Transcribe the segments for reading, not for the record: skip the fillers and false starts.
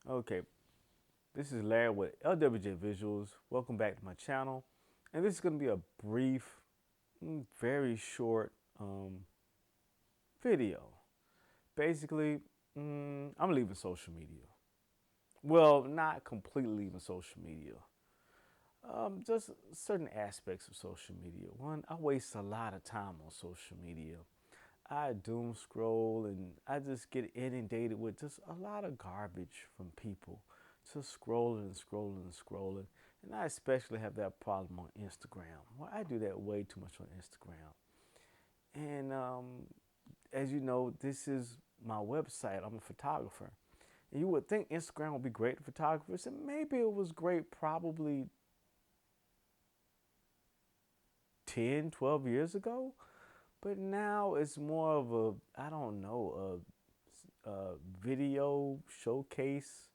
Okay, this is Larry with LWJ Visuals. Welcome back to my channel. And this is going to be a brief, very short video. Basically, I'm leaving social media. Well, not completely leaving social media. Just certain aspects of social media. One, I waste a lot of time on social media. I doom scroll and I just get inundated with just a lot of garbage from people. Just scrolling and scrolling and scrolling. And I especially have that problem on Instagram. Well, I do that way too much on Instagram. And as you know, this is my website. I'm a photographer. And you would think Instagram would be great for photographers, and maybe it was great probably 10, 12 years ago. But now it's more of a, I don't know, a video showcase.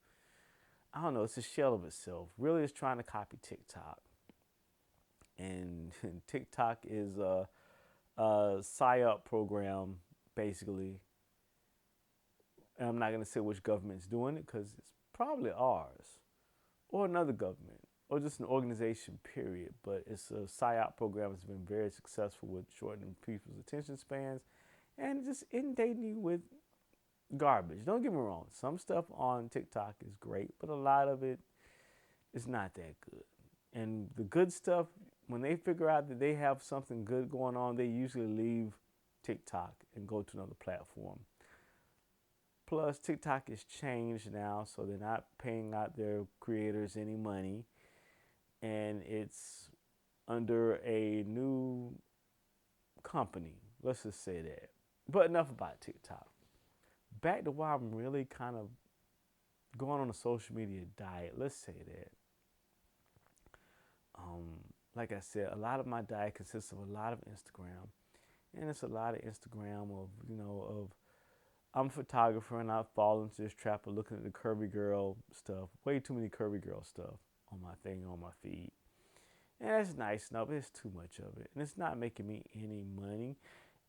I don't know, it's a shell of itself. Really, it's trying to copy TikTok. And TikTok is a PSYOP program, basically. And I'm not going to say which government's doing it because it's probably ours or another government or just an organization, period. But it's a PSYOP program that's been very successful with shortening people's attention spans and just inundating you with garbage. Don't get me wrong. Some stuff on TikTok is great, but a lot of it is not that good. And the good stuff, when they figure out that they have something good going on, they usually leave TikTok and go to another platform. Plus, TikTok has changed now, so they're not paying out their creators any money. And it's under a new company. Let's just say that. But enough about TikTok. Back to why I'm really kind of going on a social media diet. Let's say that. Um, like I said, a lot of my diet consists of a lot of Instagram, and it's a lot of Instagram of I'm a photographer and I fall into this trap of looking at the curvy girl stuff. Way too many curvy girl stuff on my thing on my feed, and that's nice enough. But it's too much of it, and it's not making me any money.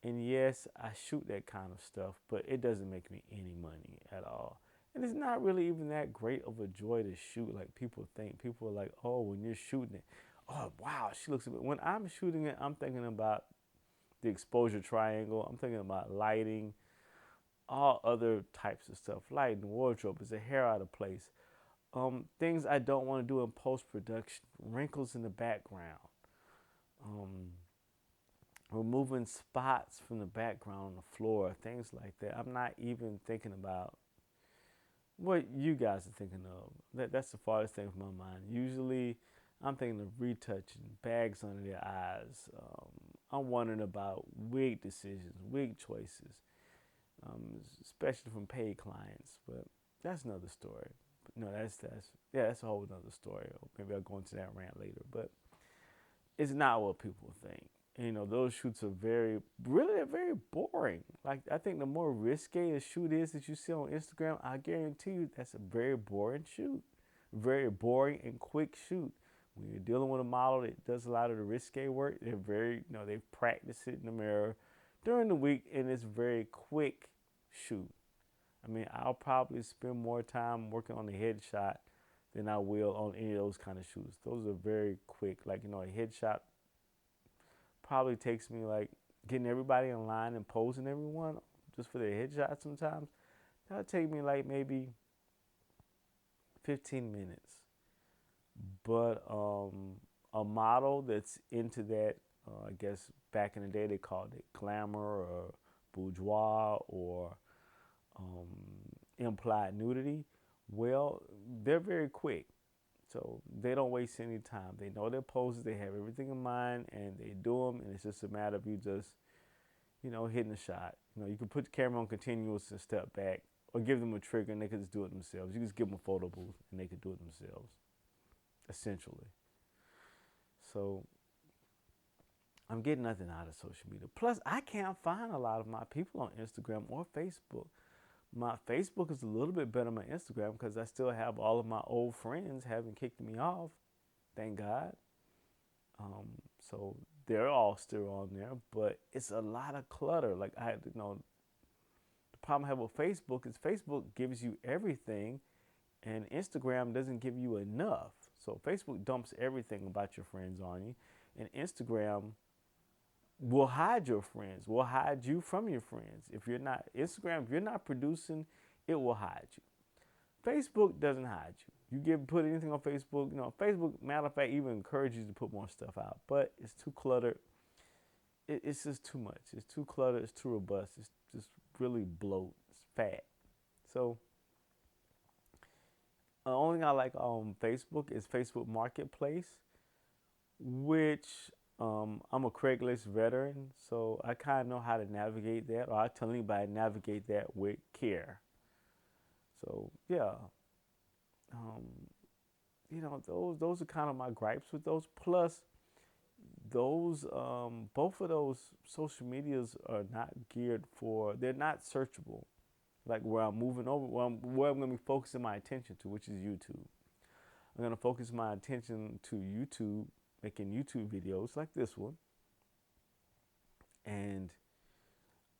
And yes, I shoot that kind of stuff, but it doesn't make me any money at all. And it's not really even that great of a joy to shoot like people think. People are like, oh, when you're shooting it, oh, wow, she looks a bit. When I'm shooting it, I'm thinking about the exposure triangle. I'm thinking about lighting, all other types of stuff. Lighting, wardrobe, is the hair out of place? Things I don't want to do in post production, wrinkles in the background. Um, Removing spots from the background on the floor, things like that. I'm not even thinking about what you guys are thinking of. That's the farthest thing from my mind. Usually, I'm thinking of retouching, bags under their eyes. I'm wondering about wig decisions, wig choices, especially from paid clients. But that's another story. No, that's a whole other story. Maybe I'll go into that rant later. But it's not what people think. You know, those shoots are they're very boring. Like, I think the more risque a shoot is that you see on Instagram, I guarantee you that's a very boring shoot. Very boring and quick shoot. When you're dealing with a model that does a lot of the risque work, they've practiced it in the mirror during the week, and it's very quick shoot. I mean, I'll probably spend more time working on the headshot than I will on any of those kind of shoots. Those are very quick. Like, a headshot probably takes me like getting everybody in line and posing everyone just for their headshots sometimes. That'll take me like maybe 15 minutes. But a model that's into that, I guess back in the day they called it glamour or bourgeois or um, implied nudity. Well, they're very quick. So they don't waste any time. They know their poses, they have everything in mind, and they do them. And it's just a matter of you just, hitting a shot. You can put the camera on continuous and step back, or give them a trigger and they can just do it themselves. You just give them a photo booth and they can do it themselves, essentially. So I'm getting nothing out of social media. Plus, I can't find a lot of my people on Instagram or Facebook. My Facebook is a little bit better than my Instagram because I still have all of my old friends haven't kicked me off, thank God. So they're all still on there, but it's a lot of clutter. Like, the problem I have with Facebook is Facebook gives you everything, And Instagram doesn't give you enough. So Facebook dumps everything about your friends on you, and Instagram will hide your friends, will hide you from your friends. If you're not Instagram, if you're not producing, it will hide you. Facebook doesn't hide you. You put anything on Facebook, Facebook, matter of fact, even encourages you to put more stuff out, but it's too cluttered. It's just too much. It's too cluttered. It's too robust. It's just really bloat. It's fat. So the only thing I like on Facebook is Facebook Marketplace, which I'm a Craigslist veteran, so I kind of know how to navigate that, or I tell anybody to navigate that with care. So yeah, um, those are kind of my gripes with those. Plus, those both of those social medias are not geared for. They're not searchable. Like where I'm moving over, where I'm going to be focusing my attention to, which is YouTube. I'm going to focus my attention to YouTube, making YouTube videos like this one, and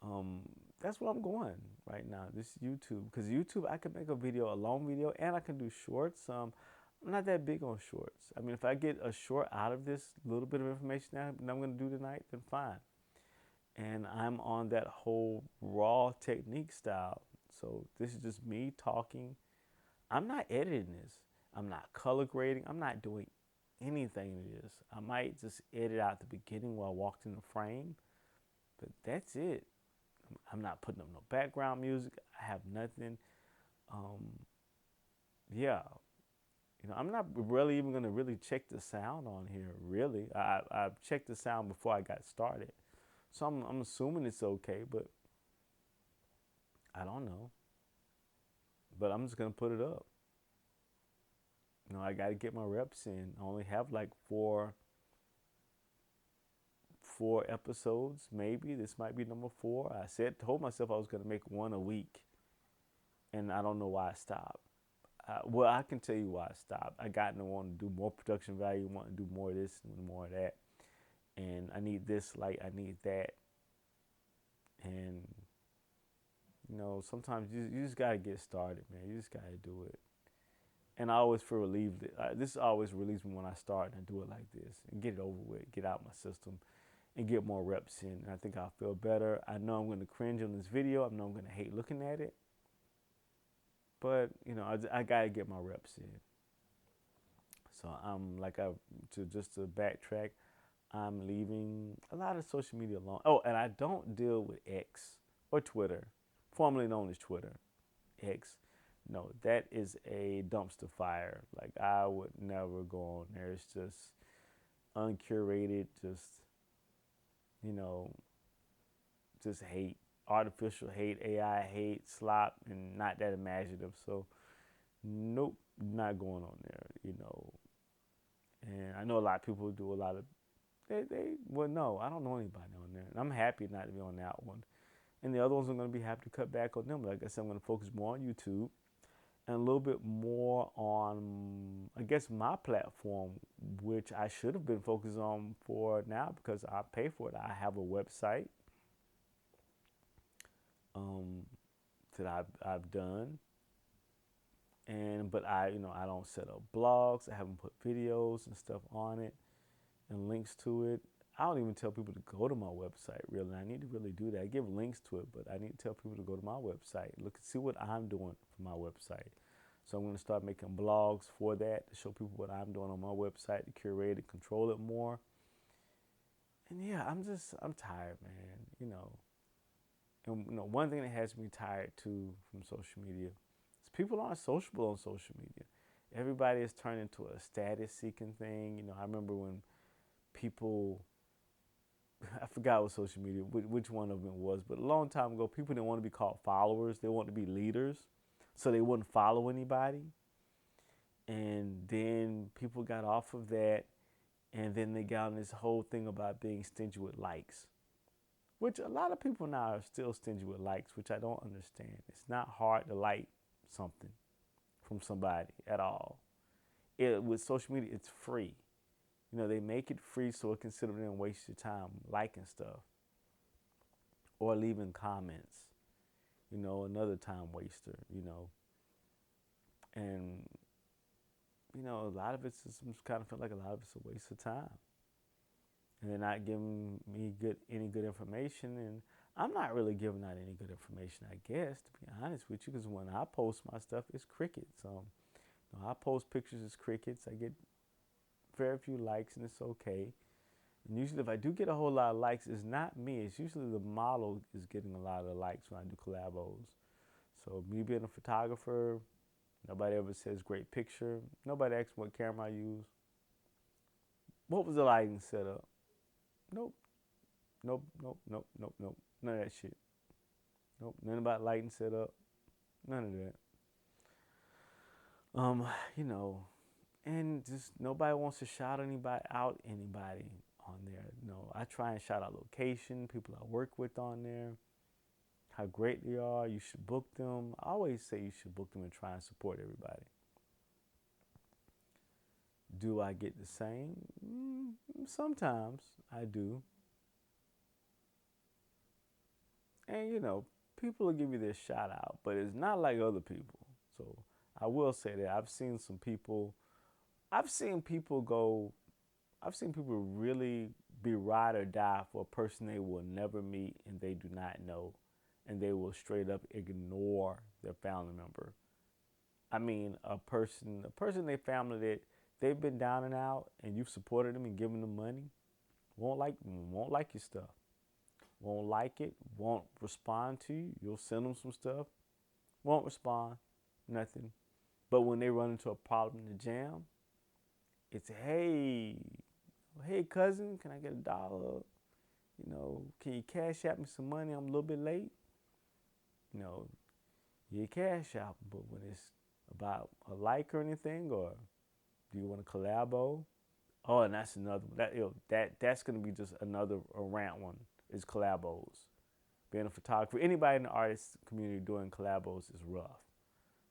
um, that's where I'm going right now. This YouTube, because YouTube, I can make a video, a long video, and I can do shorts. I'm not that big on shorts. I mean, if I get a short out of this little bit of information that I'm going to do tonight, then fine. And I'm on that whole raw technique style. So this is just me talking. I'm not editing this. I'm not color grading. I'm not doing anything to this. I might just edit out the beginning while I walked in the frame, but that's it. I'm not putting up no background music. I have nothing. Um, yeah, I'm not really even gonna really check the sound on here. Really, I checked the sound before I got started, so I'm assuming it's okay, but I don't know. But I'm just gonna put it up. I got to get my reps in. I only have like four episodes, maybe. This might be number 4. Told myself I was gonna make one a week, and I don't know why I stopped. Well, I can tell you why I stopped. I got to want to do more production value, want to do more of this and more of that, and I need this, like I need that, and sometimes you just gotta get started, man. You just gotta do it. And I always feel relieved. This always relieves me when I start and I do it like this and get it over with, get out my system, and get more reps in. And I think I'll feel better. I know I'm going to cringe on this video. I know I'm going to hate looking at it. But, I got to get my reps in. So I'm just to backtrack, I'm leaving a lot of social media alone. Oh, and I don't deal with X or Twitter, formerly known as Twitter, X. No, that is a dumpster fire. Like I would never go on there. It's just uncurated, you know, just hate, artificial hate, AI hate, slop, and not that imaginative. So, nope, not going on there. And I know a lot of people do a lot of, well, no, I don't know anybody on there. And I'm happy not to be on that one. And the other ones I'm going to be happy to cut back on them. But like I said, I'm going to focus more on YouTube and a little bit more on, I guess, my platform, which I should have been focused on for now because I pay for it. I have a website that I've done, but I don't set up blogs. I haven't put videos and stuff on it and links to it. I don't even tell people to go to my website, really. I need to really do that. I give links to it, but I need to tell people to go to my website, look and see what I'm doing for my website. So I'm going to start making blogs for that to show people what I'm doing on my website, to curate it, control it more. And yeah, I'm tired, man. And one thing that has me tired too from social media is people aren't sociable on social media. Everybody has turned into a status-seeking thing. I remember when people, I forgot what social media, which one of them it was, but a long time ago, people didn't want to be called followers. They wanted to be leaders, so they wouldn't follow anybody. And then people got off of that, and then they got on this whole thing about being stingy with likes, which a lot of people now are still stingy with likes, which I don't understand. It's not hard to like something from somebody at all. With social media, it's free. They make it free so it can sit there and waste your time liking stuff or leaving comments. Another time waster. And a lot of it's just kind of feel like a lot of it's a waste of time, and they're not giving me any good information, and I'm not really giving out any good information, I guess, to be honest with you, because when I post my stuff, it's crickets. I post pictures, it's crickets. I get very few likes, and it's okay. And usually, if I do get a whole lot of likes, it's not me. It's usually the model is getting a lot of the likes when I do collabos. So me being a photographer, nobody ever says great picture. Nobody asks what camera I use. What was the lighting setup? Nope. Nope. Nope. Nope. Nope. Nope. None of that shit. Nope. None about lighting setup. None of that. Um, you know, and just nobody wants to shout anybody on there. I try and shout out location, people I work with on there, how great they are. You should book them. I always say you should book them and try and support everybody. Do I get the same? Sometimes I do. And people will give you their shout out, but it's not like other people. So I will say that I've seen people go, I've seen people really be ride or die for a person they will never meet and they do not know, and they will straight up ignore their family member. I mean, a person they family that they've been down and out, and you've supported them and given them money, won't like your stuff, won't like it, won't respond to you. You'll send them some stuff, won't respond, nothing. But when they run into a problem in the jam, it's hey cousin, can I get $1? Can you cash out me some money? I'm a little bit late. You know, you cash out, but when it's about a like or anything, or do you want to collabo? Oh, and that's another one. That's gonna be just another a rant one. Is collabos. Being a photographer, anybody in the artist community doing collabos is rough.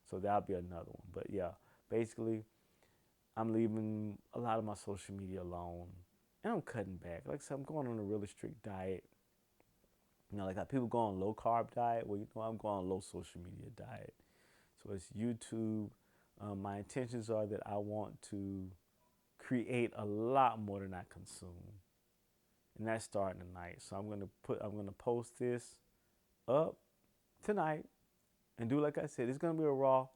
So that'll be another one. But yeah, basically, I'm leaving a lot of my social media alone, and I'm cutting back. Like I said, I'm going on a really strict diet. Like how people go on low carb diet. Well, I'm going on low social media diet. So it's YouTube. My intentions are that I want to create a lot more than I consume, and that's starting tonight. So I'm gonna post this up tonight, and do like I said. It's gonna be a raw,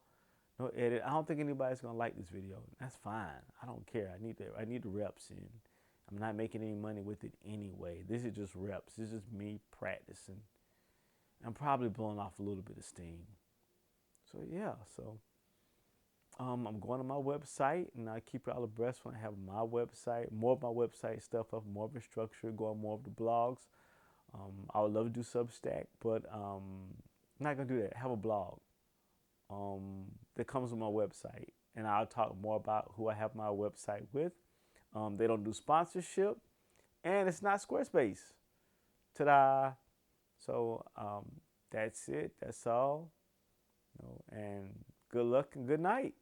no edit. I don't think anybody's gonna like this video. That's fine. I don't care. I need the reps in. I'm not making any money with it anyway. This is just reps. This is just me practicing. I'm probably blowing off a little bit of steam. So yeah, I'm going to my website, and I keep you all abreast when I have my website, more of my website stuff up, more of the structure, going more of the blogs. I would love to do Substack, but I'm not gonna do that. Have a blog that comes with my website, and I'll talk more about who I have my website with. They don't do sponsorship, and it's not Squarespace. Ta-da! So that's it. That's all. And good luck and good night.